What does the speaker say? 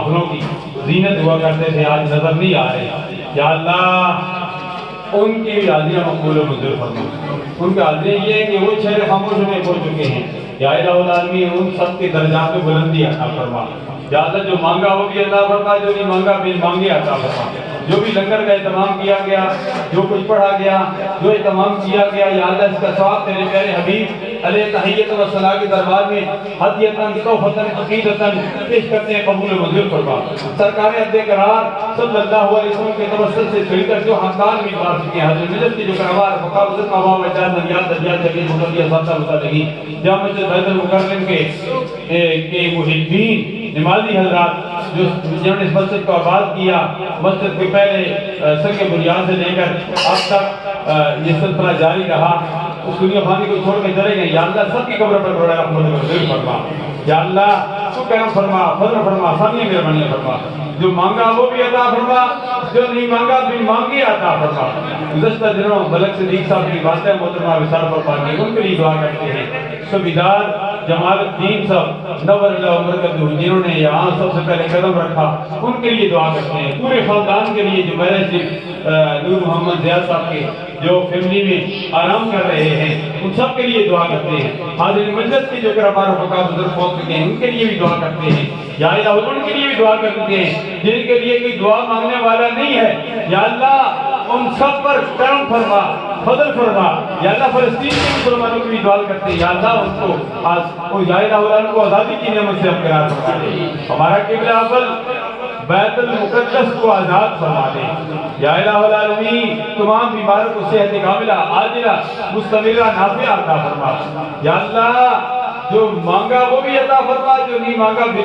محفلوں کی زینت ہوا کرتے تھے آج نظر نہیں آ رہے. یا اللہ ان کی بھی حاضریاں مقبول و منظور فرما. ان کی حاضریاں یہ ہے کہ وہ شہر خاموشوں میں پڑ چکے ہیں. یا الہ العالمین ان سب کے درجات میں بلندی عطا فرما. یا اللہ جو مانگا وہ بھی عطا فرما, جو نہیں مانگا بن مانگے عطا فرما. جو بھی لنگر کا اہتمام کیا گیا, جو کچھ پڑھا گیا, جو اہتمام کیا گیا, یا اللہ اس کا ثواب تیرے پیارے حبیب علیہ تحیت و صلاح کے دربار میں ہدیتاً توفتاً عقیدتاً پیش کرتے ہیں, قبول و منظور فرما. سرکار عبد قرار صلی اللہ علیہ وسلم کے توسل سے چڑھ کر جو حقان میں بار چکے ہیں, حضرت مجلس کی جو کروار مقابلت مباو اجاد نبیات دریات جگہ مطلعیہ ساتھا مطلعی جامع مسجد بیت المکرم کے محبین نمازی حضرات جنہوں نے اس مسجد کو آباد کیا, مسجد کے پہلے سنگ بنیاد سے لے کر اب تک یہ سلسلہ جاری رہا, اس دنیا فانی کو چھوڑ کے چلے گئے. یا اللہ سب کی قبر پر بڑا رحمت و منظور فرما. یا اللہ تو کرم فرما, فضل فرما, سامنے مہربانی فرما. جو مانگا وہ بھی عطا فرما, جو نہیں مانگا بھی مانگی عطا فرما. گزشتہ دنوں ملک صدیق صاحب کی باتیں محترمہ وصال پر پاکی ان کے لیے دعا کرتے ہیں. سبیدار جمال الدین صاحب نور اللہ عمر کدو جنہوں نے یہاں سب سے پہلے قدم رکھا, ان کے لیے دعا کرتے ہیں. پورے خاندان کے لیے جو میرے صرف نور محمد زیاد صاحب کے جو فیملی میں آرام کر رہے ہیں, ان سب کے لیے دعا کرتے ہیں. حاضرین مجلس کی جو کربار و فقہ بزرگ پہنچ چکے ہیں ان کے لیے بھی دعا کرتے ہیں. یا الہ ان کے لیے بھی دعا کرتے ہیں جن کے لیے کوئی دعا مانگنے والا نہیں ہے. یا اللہ ان سب پر کرم فرما, فضل فرما. یا اللہ فلسطین کے مسلمانوں کی بھی دعا کرتے ہیں. یا اللہ ان کو یا الہ ان کو آزادی کی نعمت سے قرار فرما دے. ہمارا قبلہ اول بیت المقدس کو آزاد فرما دے. یا الہ العالمین تمام بیماروں کو صحت کاملہ عاجلہ مستمرہ نافعہ عطا فرما. یا اللہ جو مانگا وہ بھی عطا فرما, جو نہیں مانگا بھی